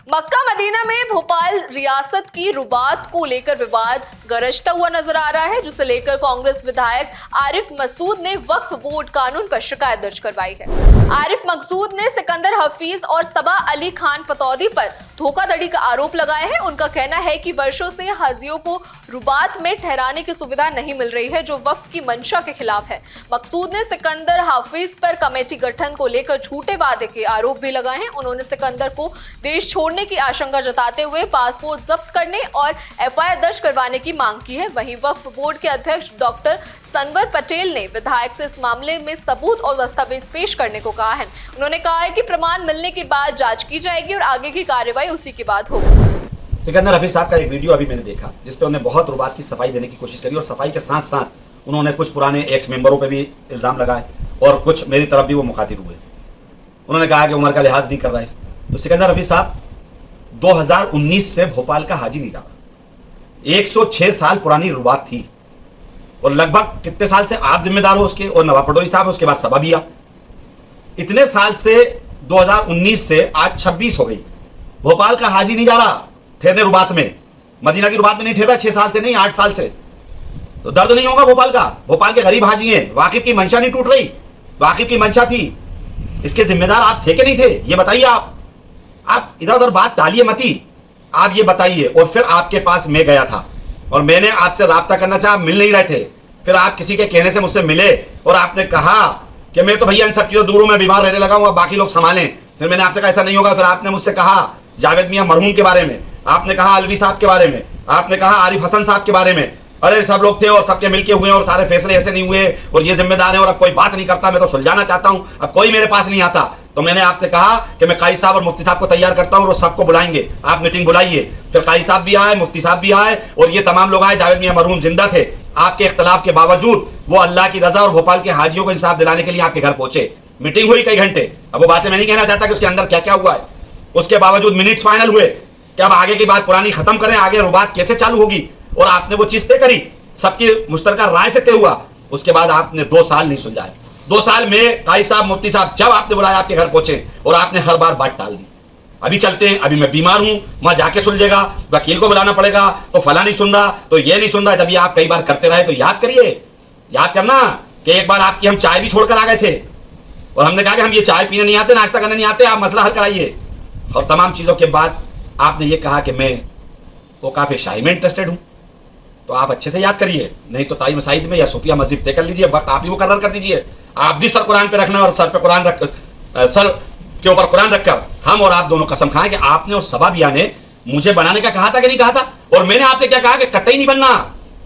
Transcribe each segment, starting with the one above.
Mecca Medina में भोपाल रियासत की रुबात को लेकर विवाद गरजता हुआ नजर आ रहा है, जिसे लेकर कांग्रेस विधायक आरिफ मसूद ने वक्फ बोर्ड कानून पर शिकायत दर्ज करवाई है। आरिफ मसूद ने सिकंदर हफीज और सबा अली खान पतौदी पर धोखाधड़ी का आरोप लगाया है। उनका कहना है कि वर्षों से हाजियों को रुबात में ठहराने की सुविधा नहीं मिल रही है, जो वक्फ की मंशा के खिलाफ है। मकसूद ने सिकंदर हाफिज पर कमेटी गठन को लेकर झूठे वादे के आरोप भी लगाए हैं। उन्होंने सिकंदर को देश छोड़ने की आशंका जताते हुए पासपोर्ट जब्त करने और एफआईआर दर्ज करवाने की मांग की है। वहीं वक्फ बोर्ड के अध्यक्ष डॉक्टर सनवर पटेल ने विधायक से इस मामले में सबूत और दस्तावेज पेश करने को कहा है। उन्होंने कहा है कि प्रमाण मिलने के बाद जांच की जाएगी और आगे की कार्रवाई उसी के बाद होगी। सिकंदर हफीज साहब का एक वीडियो अभी मैंने देखा, जिसपे उन्होंने बहुत रुबात की सफाई देने की कोशिश करी और सफाई के साथ साथ उन्होंने कुछ पुराने एक्स मेंबरों पे भी इल्जाम लगाए और कुछ मेरी तरफ भी वो मुखातिब हुए। उन्होंने कहा कि उम्र का लिहाज नहीं कर रहा है। तो सिकंदर हफीज साहब 2019 से भोपाल का हाजी नहीं जा रहा। 106 साल पुरानी रुबात थी और लगभग कितने साल से आप जिम्मेदार हो उसके, और नवाब पटोरी साहब, उसके बाद सबा भी आप। इतने साल से 2019 से आज 26 हो गई, भोपाल का हाजी नहीं जा रहा ठहरने रुबात में। मदीना की रुबात में नहीं ठहरा 6 साल से नहीं, 8 साल से। तो दर्द नहीं होगा भोपाल का? भोपाल के गरीब हाजी हैं। वाकिफ की मंशा नहीं टूट रही, वाकिफ की मंशा थी। इसके जिम्मेदार आप थे कि नहीं थे, ये बताइए। आप इधर उधर बात डालिए मती, आप ये बताइए। और फिर आपके पास मैं गया था और मैंने आपसे राब्ता करना चाहा, मिल नहीं रहे थे। फिर आप किसी के कहने से मुझसे मिले और आपने कहा कि मैं तो भैया इन सब चीज़ों दूर हूं, मैं बीमार रहने लगा हूं, बाकी लोग संभालें। फिर मैंने आपसे कहा ऐसा नहीं होगा। फिर आपने मुझसे कहा जावेद मियां मरहूम के बारे में, आपने कहा अलवी साहब के बारे में, आपने कहा आरिफ हसन साहब के बारे में। अरे सब लोग थे और सबके मिलके हुए और सारे फैसले ऐसे नहीं हुए और ये जिम्मेदार है और अब कोई बात नहीं करता, मैं तो सुलझाना चाहता हूं, अब कोई मेरे पास नहीं आता। तो मैंने आपसे कहा कि मैं काजी साहब और मुफ्ती साहब को तैयार करता हूं और सबको बुलाएंगे, आप मीटिंग बुलाइए। फिर काजी साहब भी आए, मुफ्ती साहब भी आए और ये तमाम लोग आए। जावेद मियां मरहूम जिंदा थे। आपके इख्तलाफ के बावजूद वो अल्लाह की रजा और भोपाल के हाजियों को इंसाफ दिलाने के लिए आपके घर पहुंचे। मीटिंग हुई कई घंटे। अब वो बातें मैं नहीं कहना चाहता कि उसके अंदर क्या क्या हुआ है। उसके बावजूद मिनट्स फाइनल हुए कि अब आगे की बात पुरानी खत्म करें, आगे रुबात कैसे चालू होगी, और आपने वो चीज तय करी, सबकी मुश्तरका राय से तय हुआ। उसके बाद आपने 2 साल नहीं सुलझाए। 2 साल में काजी साहब, मुफ्ती साहब जब आपने बुलाया आपके घर पहुंचे और आपने हर बार बात टाल दी। अभी चलते हैं, अभी मैं बीमार हूं, वहां जाके सुलझेगा, वकील को बुलाना पड़ेगा, तो फला नहीं सुन रहा, तो ये नहीं सुन रहा। जब ये आप कई बार करते रहे तो याद करिए, याद करना कि एक बार आपकी हम चाय भी छोड़कर आ गए थे और हमने कहा कि हम ये चाय पीने नहीं आते, नाश्ता करने नहीं आते, आप मसला हल कराइए। और तमाम चीजों के बाद आपने ये कहा कि मैं वो काफी शाही में इंटरेस्टेड हूं। तो आप अच्छे से याद करिए, नहीं तो ताई मसाजिद में या सूफिया मस्जिद तय कर लीजिए, वक्त आप ही मुकर्रर कर दीजिए। आप भी सर कुरान पे रखना और सर पे कुरान रख, सर के ऊपर कुरान रखकर हम और आप दोनों कसम खाएं कि आपने और सबा बिया ने मुझे बनाने का कहा था कि नहीं कहा था। और मैंने आपसे क्या कहा कि कतई नहीं बनना,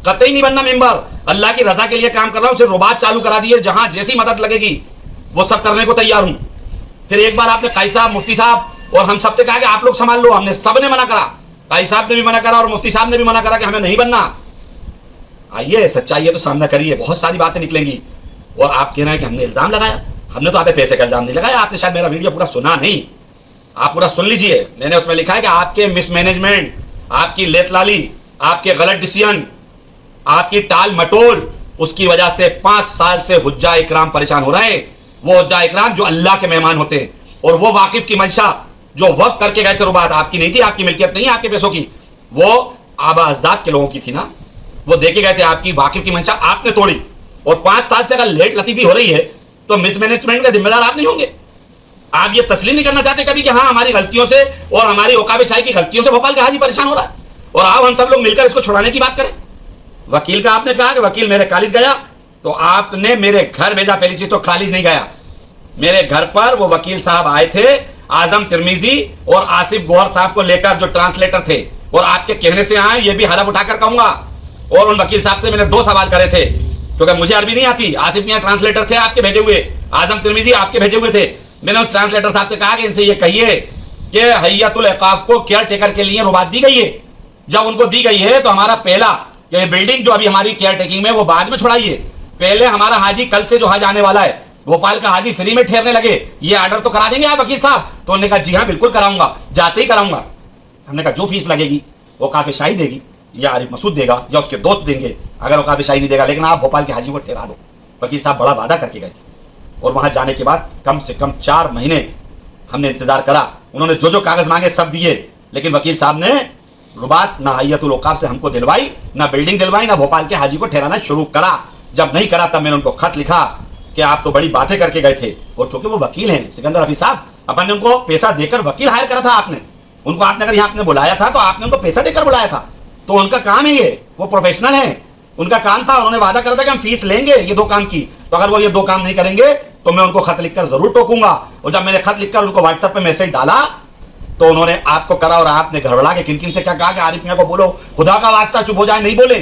कतई नहीं बनना मेंबर। अल्लाह की रजा के लिए काम कर रहा हूं, सिर्फ रुबात चालू करा दिए, जहां जैसी मदद लगेगी वो सब करने को तैयार हूं। फिर एक बार आपने काजी साहब, मुफ्ती साहब और हम सबसे कहा कि आप लोग संभाल लो। हमने सबने मना करा, काजी साहब ने भी मना करा और मुफ्ती साहब ने भी मना करा कि हमें नहीं बनना। आइए, सच्चाई है तो सामना करिए, बहुत सारी बातें निकलेंगी। और आप कह रहे हैं कि हमने इल्जाम लगाया, हमने तो आपके पैसे का इल्जाम नहीं लगाया। आपने शायद मेरा वीडियो पूरा सुना नहीं, आप पूरा सुन लीजिए। मैंने उसमें लिखा है कि आपके मिसमैनेजमेंट, आपकी लेटलाली, आपके गलत डिसीजन, आपकी टाल मटोल, उसकी वजह से 5 साल से हुज्जा इकराम परेशान हो रहे हैं। वो हुज्जा इकराम जो अल्लाह के मेहमान होते हैं, और वो वाकिफ की मंशा जो वक्त करके गए थे, रुबात आपकी नहीं थी, आपकी मिल्कियत नहीं है आपके पैसों की, वो आबा अजदाद के लोगों की थी ना, वो देखे गए थे। आपकी वाकिफ की मंशा आपने तोड़ी। और 5 साल से अगर लेट लतीफी हो रही है तो मिसमैनेजमेंट का जिम्मेदार आप नहीं होंगे। आप ये तस्लीम नहीं करना चाहते कभी कि हाँ, हमारी गलतियों से और हमारी औकाबे शाही की गलतियों से भोपाल का हाजी परेशान हो रहा है, और आप हम सब लोग मिलकर इसको छुड़ाने की बात करें। वकील का आपने कहा कि वकील मेरे कॉलेज गया, तो आपने मेरे घर भेजा। पहली चीज तो कॉलेज नहीं गया, मेरे घर पर वो वकील साहब आए थे, आजम तिरमिजी और आसिफ गौहर साहब को लेकर, जो ट्रांसलेटर थे, और आपके कहने से आए, ये भी हलफ उठाकर कहूंगा। और उन वकील साहब से मैंने 2 सवाल करे थे, क्योंकि मुझे अरबी नहीं आती। आसिफ मियां ट्रांसलेटर थे आपके भेजे हुए, आजम तिरमिजी आपके भेजे हुए थे। मैंने उस ट्रांसलेटर साहब से कहा कि इनसे ये कहिए कि हय्यतुल इक़ाफ को केयर टेकर के लिए रुबात दी गई है। जब उनको दी गई है तो हमारा पहला ये बिल्डिंग जो अभी हमारी केयर टेकिंग में, वो बाद में छुड़ाइए। पहले हमारा हाजी, कल से जो हज आने वाला है, भोपाल का हाजी फ्री में ठहरने लगे, ये ऑर्डर तो करा देंगे आप वकील साहब? तो उन्होंने कहा जी हाँ बिल्कुल कराऊंगा, जाते ही कराऊंगा। हमने कहा जो फीस लगेगी वो काफी शाही देगी या आरिफ मसूद देगा या उसके दोस्त देंगे, अगर वो काफी शाही नहीं देगा, लेकिन आप भोपाल के हाजी को ठहरा दो। वकील साहब बड़ा वादा करके गए थे और वहां जाने के बाद कम से कम 4 महीने हमने इंतजार करा। उन्होंने जो जो कागज मांगे सब दिए, लेकिन वकील साहब ने रुबात ना हय्यतुल औकाफ से हमको दिलवाई, ना बिल्डिंग दिलवाई, ना भोपाल के हाजी को ठहराना शुरू करा। जब नहीं करा तब मैंने उनको खत लिखा कि आप तो बड़ी बातें करके गए थे। और क्योंकि वो वकील हैं सिकंदर हफीज साहब, अपन ने उनको पैसा देकर वकील हायर करा था। आपने उनको, आपने अगर यहाँ आपने बुलाया था तो आपने उनको पैसा देकर बुलाया था। तो उनका काम है ये, वो प्रोफेशनल है, उनका काम था। उन्होंने वादा करा था कि हम फीस लेंगे ये 2 काम की। तो अगर वो ये 2 काम नहीं करेंगे तो मैं उनको खत लिखकर जरूर टोकूंगा। और जब मैंने खत लिखकर उनको व्हाट्सएप पे मैसेज डाला तो उन्होंने आपको करा और आपने घरबड़ा के किन किन से क्या कहा कि आरिफ मियां को बोलो खुदा का वास्ता चुप हो जाए, नहीं बोले,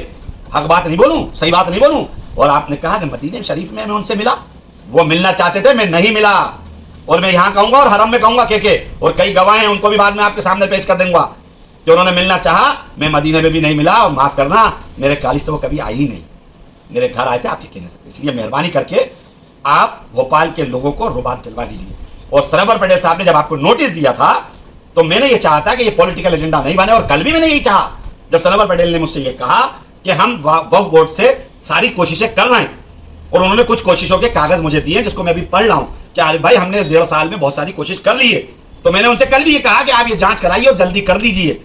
हक बात नहीं बोलूं, सही बात नहीं बोलूं। और आपने कहा कि मदीने शरीफ में मैं उनसे मिला, वो मिलना चाहते थे, मैं नहीं मिला। और मैं यहां कहूंगा और हरम में कहूंगा के और कई गवाह हैं, उनको भी बाद में आपके सामने पेश कर दूंगा कि उन्होंने मिलना चाहा, मैं मदीने में भी नहीं मिला। और माफ करना, मेरे कॉलेज तो वो कभी आई ही नहीं, मेरे घर आए थे आपके कहने से। इसलिए मेहरबानी करके आप भोपाल के लोगों को रुबात दिलवा दीजिए। और सरवर पटेल साहब ने जब आपको नोटिस दिया था तो मैंने ये चाहा था कि ये पॉलिटिकल एजेंडा नहीं बने। और कल भी मैंने यही चाहा जब सरवर पटेल ने मुझसे ये कहा कि हम वक्फ बोर्ड से सारी कोशिशें कर रहे हैं। और उन्होंने कुछ कोशिशों के कागज मुझे दिए जिसको मैं अभी पढ़ रहा हूं कि आरिफ भाई हमने 1.5 साल में बहुत सारी कोशिश कर ली है। तो मैंने उनसे कल भी ये कहा कि आप ये जांच कराइए और जल्दी कर दीजिए।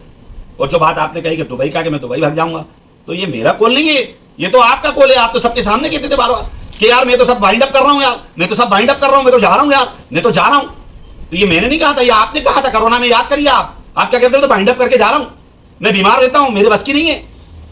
और जो बात आपने कही कि दुबई का, कि मैं दुबई भाग जाऊंगा, तो ये मेरा कॉल नहीं है, ये तो आपका कॉल है। आप तो सबके सामने कहते थे बार बार कि यार मैं तो सब बाइंड अप कर रहा हूं, यार मैं तो सब बाइंड अप कर रहा हूं, मैं तो जा रहा हूं, यार मैं तो जा रहा हूं। तो ये मैंने नहीं कहा था, ये आपने कहा था कोरोना में, याद करिए। आप क्या कहते थे? तो बाइंड अप करके जा रहा हूं, मैं बीमार रहता हूं, मेरे बस की नहीं है।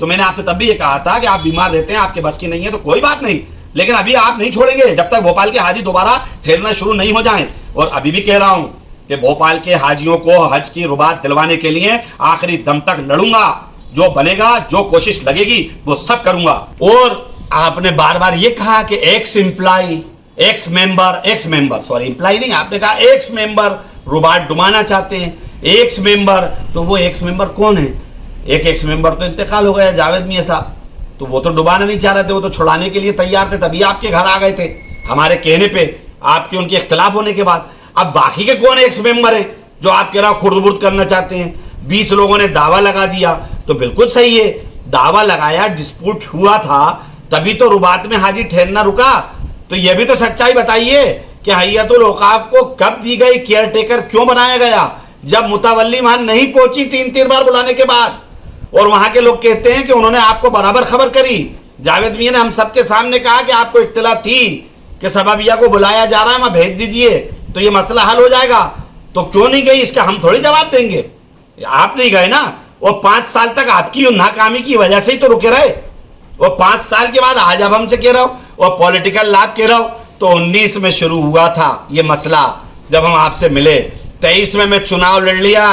तो मैंने आपसे तब भी ये कहा था कि आप बीमार रहते हैं, आपके बस की नहीं है तो कोई बात नहीं, लेकिन अभी आप नहीं छोड़ेंगे जब तक भोपाल के हाजी दोबारा ठहरना शुरू नहीं हो जाएं। और अभी भी कह रहा हूं कि भोपाल के हाजियों को हज की रुबात दिलवाने के लिए आखिरी दम तक लड़ूंगा। जो बनेगा, जो कोशिश लगेगी, वो सब करूंगा। और आपने बार बार ये कहा कि एक्स मेंबर सॉरी एम्प्लाई नहीं, आपने कहा एक्स मेंबर रुबात डुबाना चाहते हैं। एक्स मेंबर, तो वो एक्स मेंबर कौन है? एक एक्स मेंबर तो इंतकाल हो गया, जावेद मियां साहब, तो वो तो डुबाना नहीं चाह रहे थे, वो तो छुड़ाने के लिए तैयार थे, तभी आपके घर आ गए थे हमारे कहने पे, आपके उनके इख्तलाफ होने के बाद। अब बाकी के कौन एक्स मेंबर हैं जो आप कह रहा खुर्द-बुर्द करना चाहते हैं? 20 लोगों ने दावा लगा दिया, तो बिल्कुल सही है, दावा लगाया, डिस्प्यूट हुआ था, तभी तो रुबात में हाजी ठहरना रुका। तो यह भी तो सच्चाई बताइए कि हय्यतुल औकाफ को कब दी गई, केयर टेकर क्यों बनाया गया? जब मुतवल्ली वहां नहीं पहुंची 3 बार बुलाने के बाद। और वहां के लोग कहते हैं कि उन्होंने आपको बराबर खबर करी। जावेद मियां ने हम सबके सामने कहा कि आपको इत्तला थी कि सबबिया को बुलाया जा रहा है, वहां भेज दीजिए तो ये मसला हल हो जाएगा। तो क्यों नहीं गई, इसका हम थोड़ी जवाब देंगे। आप नहीं गए ना, और 5 साल तक आपकी नाकामी की वजह से ही तो रुके रहे। और 5 साल के बाद आज अब हमसे कह रहा हूं और पॉलिटिकल लाभ कह रहा हूं। तो 19 में शुरू हुआ था ये मसला, जब हम आपसे मिले। 23 में मैं चुनाव लड़ लिया।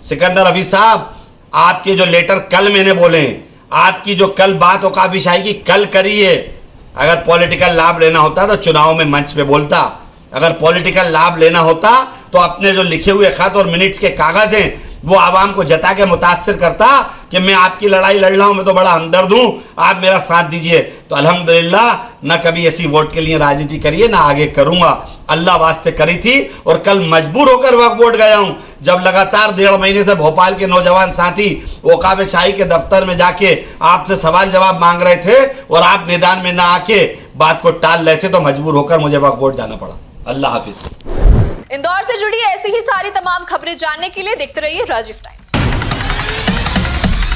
सिकंदर हफीज साहब, आपके जो लेटर कल मैंने बोले, आपकी जो कल बात औकाफ शाही की कल करिए। अगर पॉलिटिकल लाभ लेना होता तो चुनाव में मंच पे बोलता, अगर पॉलिटिकल लाभ लेना होता तो अपने जो लिखे हुए खत और मिनट्स के कागज हैं वो आवाम को जता के मुतासर करता कि मैं आपकी लड़ाई लड़ रहा हूं, मैं तो बड़ा हमदर्द हूं, आप मेरा साथ दीजिए। तो अल्हम्दुलिल्लाह न कभी ऐसी वोट के लिए राजनीति करिए, ना आगे करूंगा। अल्लाह वास्ते करी थी और कल मजबूर होकर वक्फ बोर्ड गया हूं, जब लगातार 1.5 महीने से भोपाल के नौजवान साथी औकाफ शाही के दफ्तर में जाके आपसे सवाल जवाब मांग रहे थे और आप मैदान में ना आके बात को टाल रहे थे, तो मजबूर होकर मुझे वक्फ बोर्ड जाना पड़ा। अल्लाह हाफिज। इंदौर से जुड़ी ऐसी ही सारी तमाम खबरें जानने के लिए देखते रहिए राजीव टाइम्स।